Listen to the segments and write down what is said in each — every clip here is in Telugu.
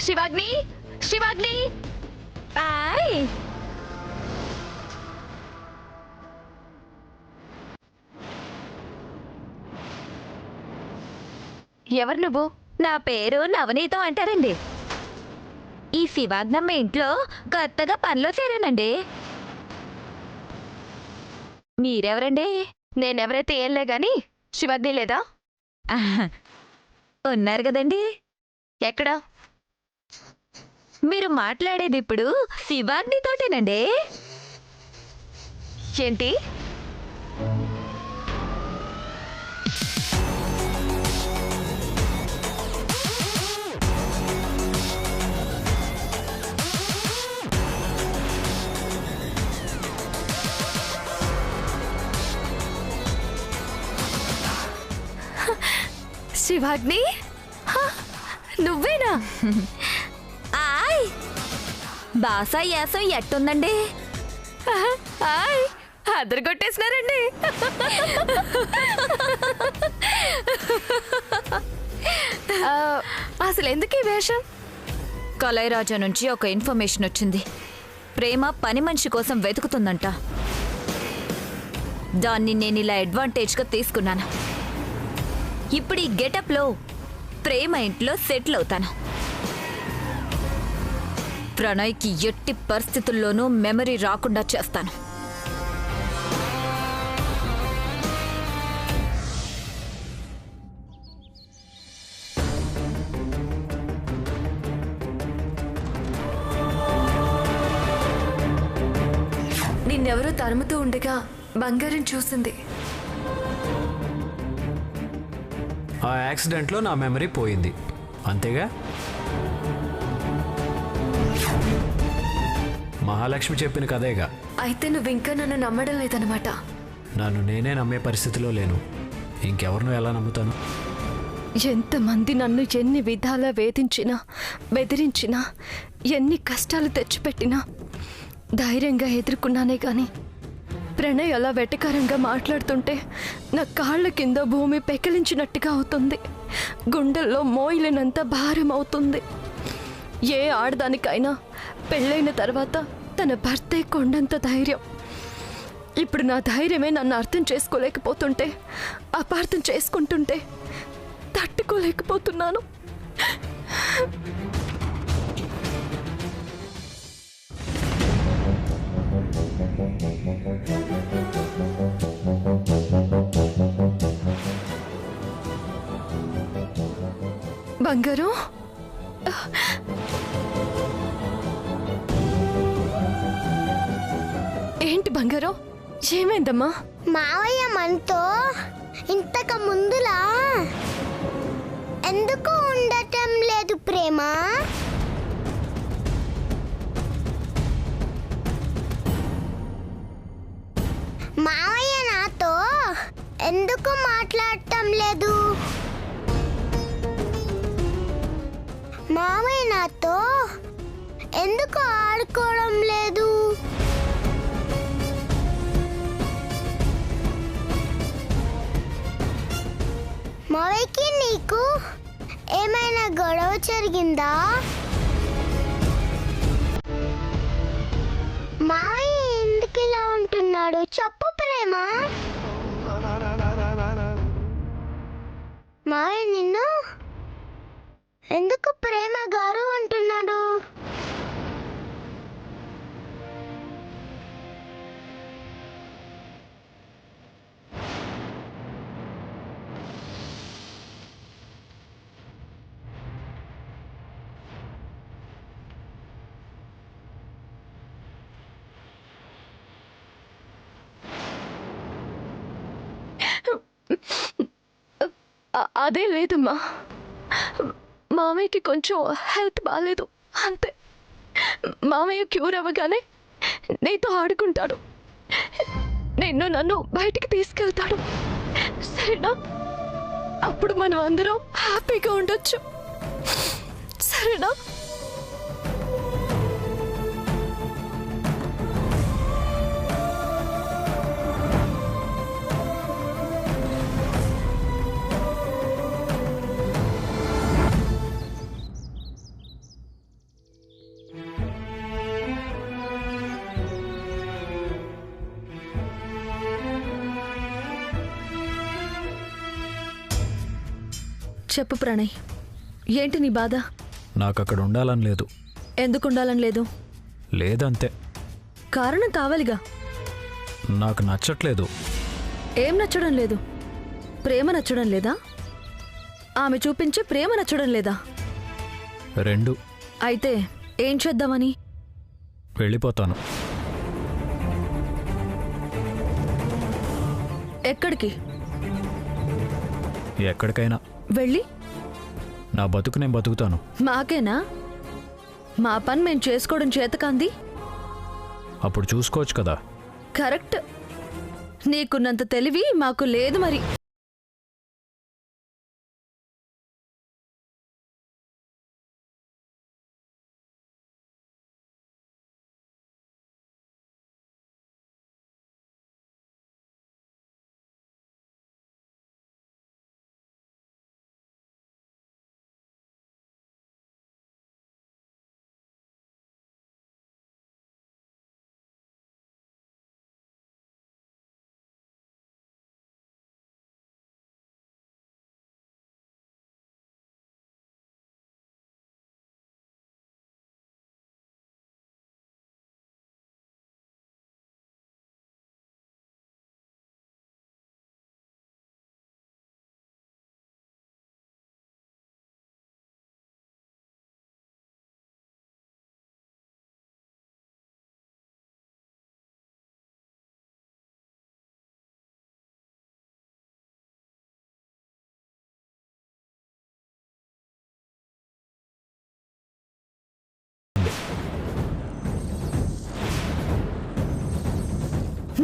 శివాగ్ని, శివాగ్ని, ఆయ్. ఎవరు నువ్వు? నా పేరు నవనీతం అంటారండి. ఈ శివాగ్నమ్మ ఇంట్లో కొత్తగా పనిలో చేరానండి. మీరెవరండి? నేనెవరైతే ఏంలే గాని శివాగ్ని లేదా? ఆహా, ఉన్నారు కదండి. ఎక్కడ? మీరు మాట్లాడేది ఇప్పుడు శివాగ్నితోటేనండి. ఏంటి? శివాగ్ని, నువ్వేనా? ఆయ్, బాసా యాసం ఎట్టుందండి? ఆయ్, అదరగొట్టేసినారండి. అసలు ఎందుకు ఈ వేషం? కలైరాజా నుంచి ఒక ఇన్ఫర్మేషన్ వచ్చింది. ప్రేమ పని మనిషి కోసం వెతుకుతుందంట. దాన్ని నేను ఇలా అడ్వాంటేజ్గా తీసుకున్నాను. ఇప్పుడు ఈ గెటప్లో ప్రేమ ఇంట్లో సెటిల్ అవుతాను. ప్రణయ్కి ఎట్టి పరిస్థితుల్లోనూ మెమరీ రాకుండా చేస్తాను. నిన్నెవరో తరుముతూ ఉండగా బంగారం చూసింది. ఆ యాక్సిడెంట్లో నా మెమరీ పోయింది, అంతేగా? మహాలక్ష్మి చెప్పిన కదేగా. అయితే నువ్వు ఇంకా నన్ను నమ్మడం లేదనమాట. నన్ను నేనే నమ్మే పరిస్థితిలో లేను, ఇంకెవరినో ఎలా నమ్ముతాను? ఎంతమంది నన్ను ఎన్ని విధాలా వేధించినా, బెదిరించినా, ఎన్ని కష్టాలు తెచ్చిపెట్టినా ధైర్యంగా ఎదుర్కొన్నానే గాని ప్రణయ్ అలా వెటకారంగా మాట్లాడుతుంటే నా కాళ్ళ కింద భూమి పెకిలించినట్టుగా అవుతుంది. గుండెల్లో మోయలేనంత భారం అవుతుంది. ఏ ఆడదానికైనా పెళ్ళైన తర్వాత తన భర్తే కొండంత ధైర్యం. ఇప్పుడు నా ధైర్యమే నన్ను అర్థం చేసుకోలేకపోతుంటే, అపార్థం చేసుకుంటుంటే తట్టుకోలేకపోతున్నాను. బంగారు, ఏంటి బంగారు, ఏమైందమ్మా? మావయ్య మనతో ఇంతకు ముందులా ఎందుకు ఉండటం లేదు ప్రేమ? మావయ్య నాతో ఎందుకు మాట్లాడటం లేదు? మావయ్య నాతో ఎందుకు ఆడుకోవడం లేదు? మావయ్యకి నీకు ఏమైనా గొడవ జరిగిందా? మావయ్య ఎందుకు ఇలా ఉంటున్నాడు చెప్పు ప్రేమ. మావయ్య నిన్ను ఎందుకు ప్రేమ గారు అంటున్నాడు? అదే లేదమ్మా, మామయ్యకి కొంచెం హెల్త్ బాగాలేదు అంతే. మామయ్య క్యూర్ అవ్వగానే నీతో ఆడుకుంటాడు, నన్ను బయటికి తీసుకెళ్తాడు, సరేనా? అప్పుడు మనం అందరం హ్యాపీగా ఉండొచ్చు, సరేనా? చెప్పు ప్రణయ్, ఏంటి నీ బాధ? నాకు అక్కడ ఉండాలని లేదు. ఎందుకు ఉండాలని లేదు? లేదంతే. కారణం కావాలిగా. నాకు నచ్చట్లేదు. ఏం నచ్చడం లేదు? ప్రేమ నచ్చడం లేదా? ఆమె చూపించే ప్రేమ నచ్చడం లేదా? రెండు. అయితే ఏం చేద్దామని? వెళ్ళిపోతాను. ఎక్కడికి? ఎక్కడికైనా. వెళ్ళి నా బతుకు నేను బతుకుతాను. మాకేనా? మా పని మేము చేసుకోవడం చేతకాంది? అప్పుడు చూసుకోవచ్చు కదా. కరెక్ట్. నీకున్నంత తెలివి మాకు లేదు మరి.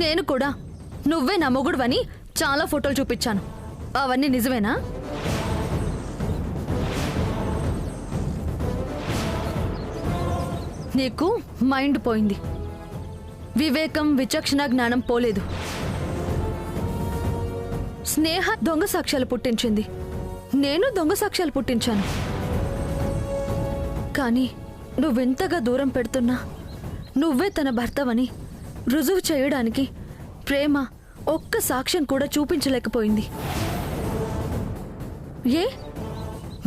నేను కూడా నువ్వే నా మొగుడువని చాలా ఫోటోలు చూపించాను. అవన్నీ నిజమేనా? నీకు మైండ్ పోయింది. వివేకం, విచక్షణ, జ్ఞానం పోలేదు. స్నేహ దొంగ సాక్ష్యాలు పుట్టించింది. నేను దొంగ సాక్ష్యాలు పుట్టించాను. కానీ నువ్వెంతగా దూరం పెడుతున్నా నువ్వే తన భర్తవని రుజువు చేయడానికి ప్రేమ ఒక్క సాక్ష్యం కూడా చూపించలేకపోయింది. ఏ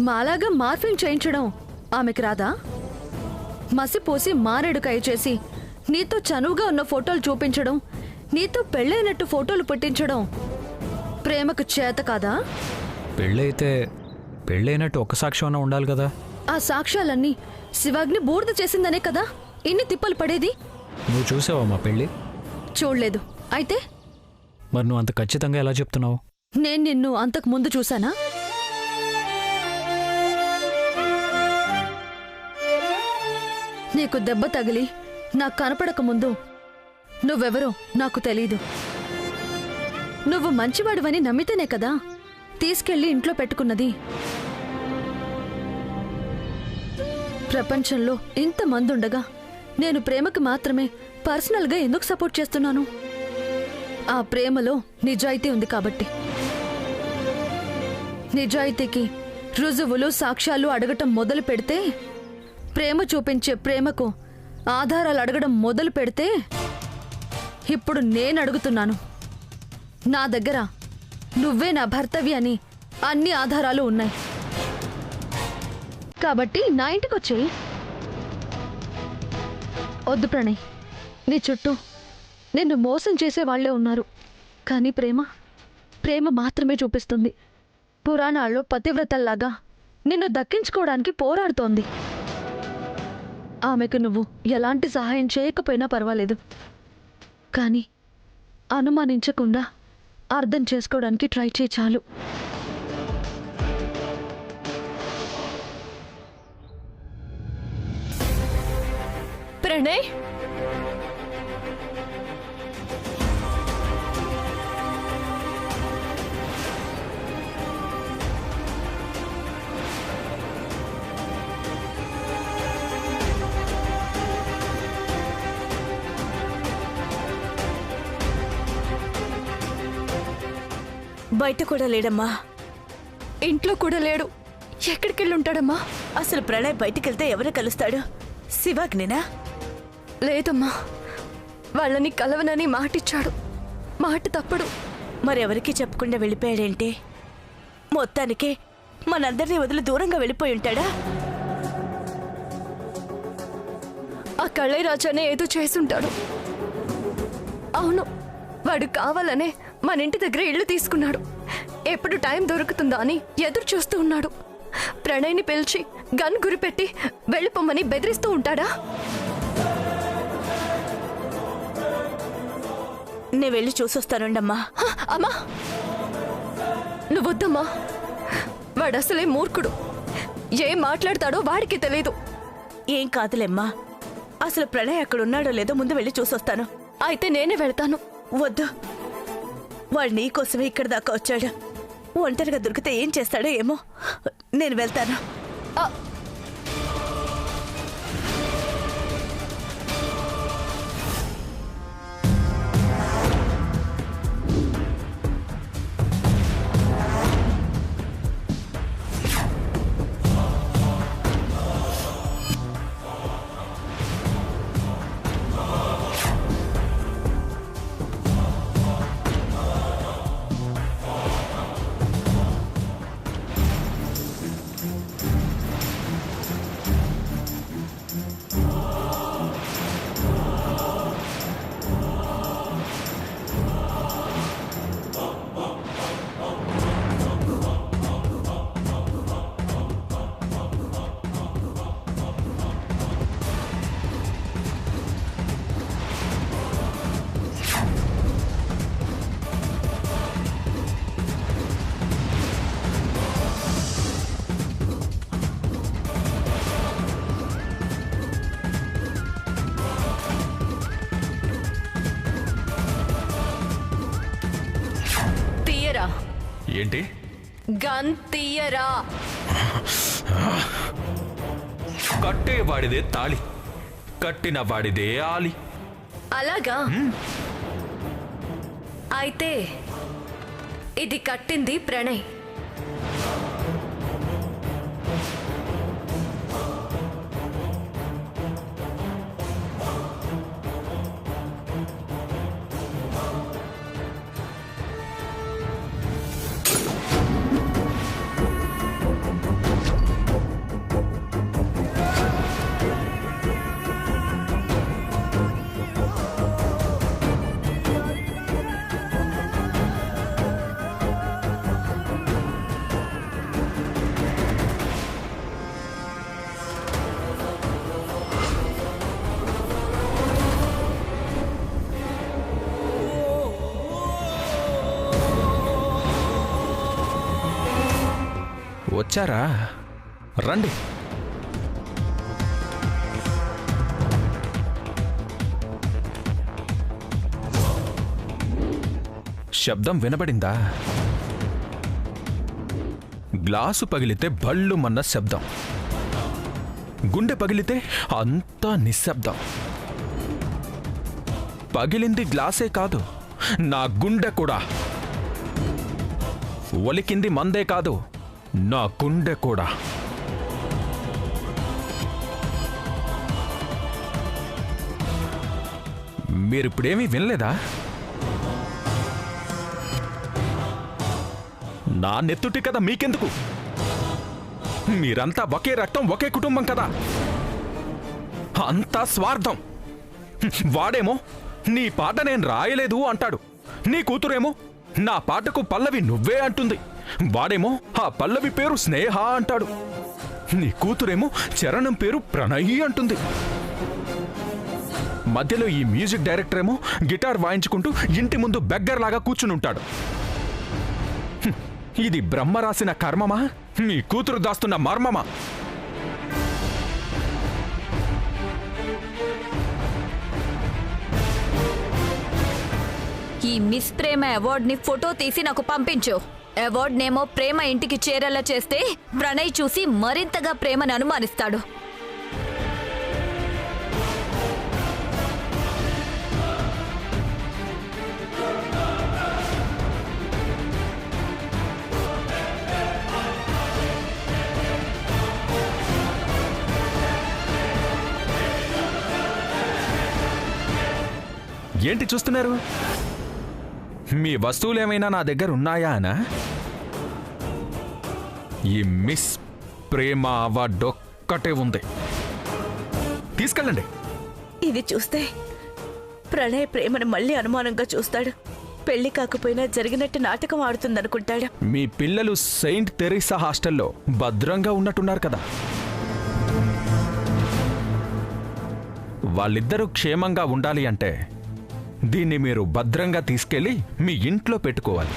మాలాగా మార్ఫింగ్ చేయించడం ఆమెకి రాదా? మసిపోసి మారేడుకాయ చేసి నీతో చనువుగా ఉన్న ఫోటోలు చూపించడం, నీతో పెళ్ళైనట్టు ఫోటోలు పెట్టించడం ప్రేమకు చేత కాదా? పెళ్ళైతే పెళ్ళైనట్టు ఒక సాక్ష్యం ఉండాలి కదా. ఆ సాక్ష్యాలన్నీ శివాగ్ని బూడిద చేసిందనే కదా ఇన్ని తిప్పలు పడేది. నువ్వు చూసావా మా పెళ్ళి? చూడలేదు. అయితే మరి నువ్వు అంత ఖచ్చితంగా ఎలా చెప్తున్నావు? నేను నిన్ను అంతకు ముందు చూసానా? నీకు దెబ్బ తగిలి నాకు కనపడక ముందు నువ్వెవరో నాకు తెలీదు. నువ్వు మంచివాడివని నమ్మితేనే కదా తీసుకెళ్లి ఇంట్లో పెట్టుకున్నది. ప్రపంచంలో ఇంతమంది ఉండగా నేను ప్రేమకు మాత్రమే పర్సనల్గా ఎందుకు సపోర్ట్ చేస్తున్నాను? ఆ ప్రేమలో నిజాయితీ ఉంది కాబట్టి. నిజాయితీకి రుజువులు, సాక్ష్యాలు అడగటం మొదలు పెడితే, ప్రేమ చూపించే ప్రేమకు ఆధారాలు అడగడం మొదలు పెడితే, ఇప్పుడు నేను అడుగుతున్నాను. నా దగ్గర నువ్వే నా భర్తవి అని అన్ని ఆధారాలు ఉన్నాయి. కాబట్టి నా ఇంటికి వచ్చేయి. వద్దు ప్రణయ్, నీ చుట్టూ నిన్ను మోసం చేసే వాళ్లే ఉన్నారు. కానీ ప్రేమ మాత్రమే చూపిస్తుంది. పురాణాల్లో పతివ్రతల్లాగా నిన్ను దక్కించుకోవడానికి పోరాడుతోంది. ఆమెకు నువ్వు ఎలాంటి సహాయం చేయకపోయినా పర్వాలేదు, కానీ అనుమానించకుండా అర్థం చేసుకోవడానికి ట్రై చేయి చాలు. ప్రణయ్, బయట కూడా లేడమ్మా. ఇంట్లో కూడా లేడు. ఎక్కడికెళ్ళి ఉంటాడమ్మా? అసలు ప్రణయ్ బయటికెళ్తే ఎవరు కలుస్తాడు? శివాగ్నినా? లేదమ్మా, వాళ్ళని కలవనని మాటిచ్చాడు. మాట తప్పడు. మరెవరికి చెప్పకుండా వెళ్ళిపోయాడేంటి? మొత్తానికి మనందరినీ వదిలి దూరంగా వెళ్ళిపోయి ఉంటాడా? ఆ కళ్ళయ్య రాజానే ఏదో చేసుంటాడు. అవును, వాడు కావాలనే మన ఇంటి దగ్గర ఇల్లు తీసుకున్నాడు. ఎప్పుడు టైం దొరుకుతుందా అని ఎదురు చూస్తూ ఉన్నాడు. ప్రణయ్ని పిలిచి గన్ గురిపెట్టి వెళ్ళిపోమని బెదిరిస్తూ ఉంటాడా? నేను వెళ్ళి చూసొస్తానుండమ్మా. అమ్మా, నువ్వొద్దమ్మా. వాడు అసలే మూర్ఖుడు. ఏం మాట్లాడతాడో వాడికి తెలీదు. ఏం కాదులేమ్మా. అసలు ప్రణయ్ అక్కడ ఉన్నాడో లేదో ముందు వెళ్ళి చూసొస్తాను. అయితే నేనే వెళ్తాను. వద్దు, వాడు నీకోసమే ఇక్కడ దాకా వచ్చాడు. ఒంటరిగా దొరికితే ఏం చేస్తాడో ఏమో. నేను వెళ్తాను. ఏంటి? గన్ తీయరా. కట్టేవాడిదే తాళి, కట్టిన వాడిదే ఆలి. అలాగా? అయితే ఇది కట్టింది ప్రణయ్. వచ్చారా? రండి. శబ్దం వినబడిందా? గ్లాసు పగిలితే భళ్ళుమన్న శబ్దం, గుండె పగిలితే అంతా నిశ్శబ్దం. పగిలింది గ్లాసే కాదు, నా గుండె కూడా. ఒలికింది మందే కాదు, నా గుండె కూడా. మీరిప్పుడేమీ వినలేదా? నా నెత్తుటి కదా మీకెందుకు? మీరంతా ఒకే రక్తం, ఒకే కుటుంబం కదా. అంతా స్వార్థం. వాడేమో నీ పాట నేను రాయలేదు అంటాడు, నీ కూతురేమో నా పాటకు పల్లవి నువ్వే అంటుంది. వాడేమో ఆ పల్లవి పేరు స్నేహ అంటాడు, నీ కూతురేమో చరణం పేరు ప్రణయి అంటుంది. మధ్యలో ఈ మ్యూజిక్ డైరెక్టర్ ఏమో గిటార్ వాయించుకుంటూ ఇంటి ముందు బెగ్గర్లాగా కూర్చునుంటాడు. ఇది బ్రహ్మ రాసిన కర్మమా, మీ కూతురు దాస్తున్న మర్మమా? ఈ మిస్ ప్రేమ అవార్డ్ని ఫోటో తీసి నాకు పంపించు. అవార్డ్ నేమో ప్రేమ ఇంటికి చేరేలా చేస్తే ప్రణయ్ చూసి మరింతగా ప్రేమను అనుమానిస్తాడు. ఏంటి చూస్తున్నారు? మీ వస్తువులేమైనా నా దగ్గర ఉన్నాయా అనా? ఈ మిస్ ప్రేమ అవార్డు ఒక్కటే ఉంది. తీసుకెళ్ళండి. ఇది చూస్తే ప్రణయ్ ప్రేమను మళ్ళీ అనుమానంగా చూస్తాడు. పెళ్లి కాకపోయినా జరిగినట్టు నాటకం ఆడుతుందనుకుంటాడు. మీ పిల్లలు సెయింట్ తెరీసా హాస్టల్లో భద్రంగా ఉన్నట్టున్నారు కదా. వాళ్ళిద్దరూ క్షేమంగా ఉండాలి అంటే దీన్ని మీరు భద్రంగా తీసుకెళ్లి మీ ఇంట్లో పెట్టుకోవాలి.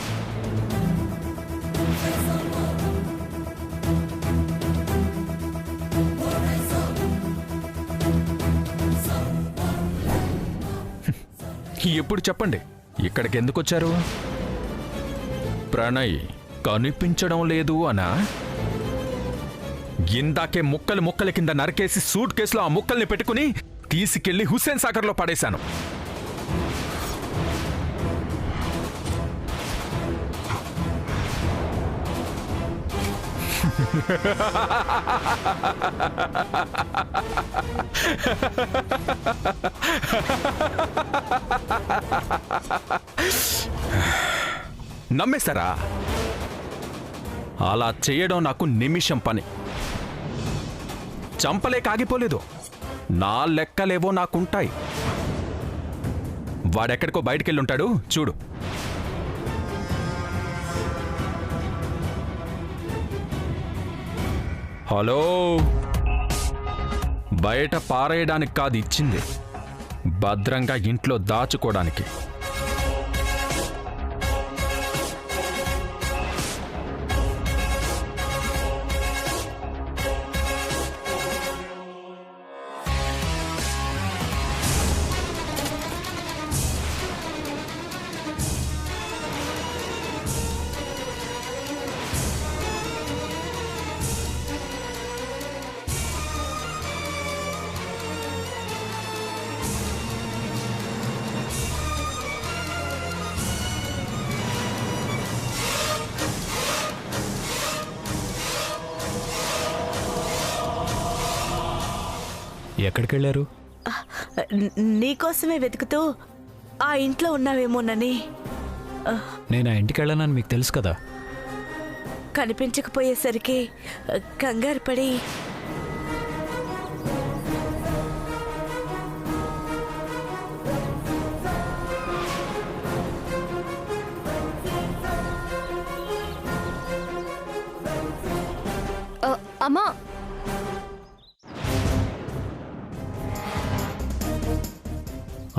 ఇప్పుడు చెప్పండి, ఇక్కడికి ఎందుకు వచ్చారు? ప్రణయ్ కనిపించడం లేదు అనా? ఇందాకే ముక్కలు ముక్కల కింద నరికేసి సూట్ కేసులో ఆ ముక్కల్ని పెట్టుకుని తీసుకెళ్లి హుస్సేన్ సాగర్లో పడేశాను. నమ్మేశారా? అలా చేయడం నాకు నిమిషం పని. చంపలే కాగిపోలేదు. నా లెక్కలేవో నాకుంటాయి. వాడెక్కడికో బయటికెళ్ళుంటాడు, చూడు. హలో, బయట పారేయడానికి కాదు ఇచ్చింది, భద్రంగా ఇంట్లో దాచుకోవడానికి. ఎక్కడికి వెళ్ళారు? నీకోసమే వెతుకుతూ ఆ ఇంట్లో ఉన్నావేమోనని. నేను ఆ ఇంటికి వెళ్ళానని మీకు తెలుసు కదా. కనిపించకపోయేసరికి కంగారు పడి అమ్మా,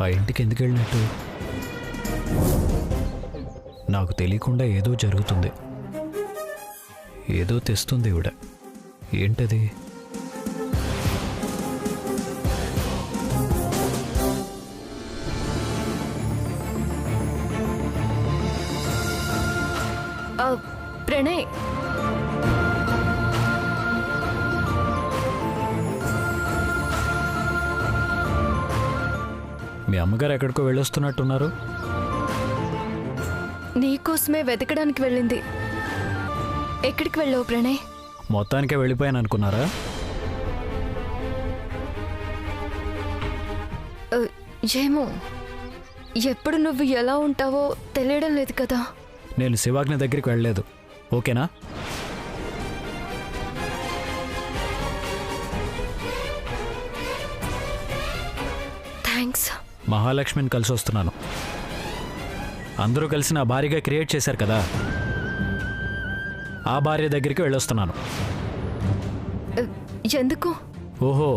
ఆ ఇంటికి ఎందుకు వెళ్ళినట్టు? నాకు తెలియకుండా ఏదో జరుగుతుంది. ఏదో తెస్తుంది ఇవిడ. ఏంటది? ప్రణయ్, మీ అమ్మగారు ఎక్కడికో వెళ్ళొస్తున్నట్టున్నారు. నీకోసమే వెతకడానికి వెళ్ళింది. ఎక్కడికి వెళ్ళావు ప్రణయ్? మొత్తానికే వెళ్ళిపోయాను అనుకున్నారా? ఏమో, ఎప్పుడు నువ్వు ఎలా ఉంటావో తెలియడం లేదు కదా. నేను శివాజ్ఞ దగ్గరికి వెళ్ళలేదు, ఓకేనా? థ్యాంక్స్. మహాలక్ష్మిని కలిసి వస్తున్నాను. అందరూ కలిసి నా భార్యగా క్రియేట్ చేశారు కదా, ఆ భార్య దగ్గరికి వెళ్ళొస్తున్నాను. ఎందుకు? ఓహో,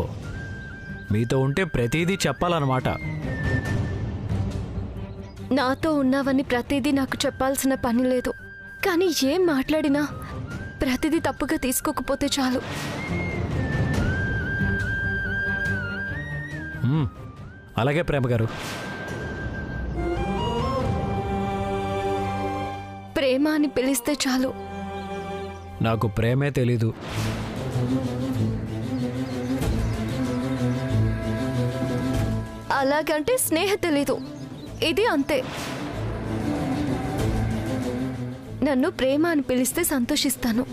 మీతో ఉంటే ప్రతిదీ చెప్పాలన్నమాట. నాతో ఉన్నావని ప్రతిదీ నాకు చెప్పాల్సిన పని లేదు. కానీ ఏం మాట్లాడినా ప్రతిదీ తప్పుగా తీసుకోకపోతే చాలు. అలాగే ప్రేమ గారు. ప్రేమ అని పిలిస్తే చాలు. నాకు ప్రేమే తెలీదు. అలాగంటే స్నేహ తెలీదు. ఇది అంతే. నన్ను ప్రేమ అని పిలిస్తే సంతోషిస్తాను.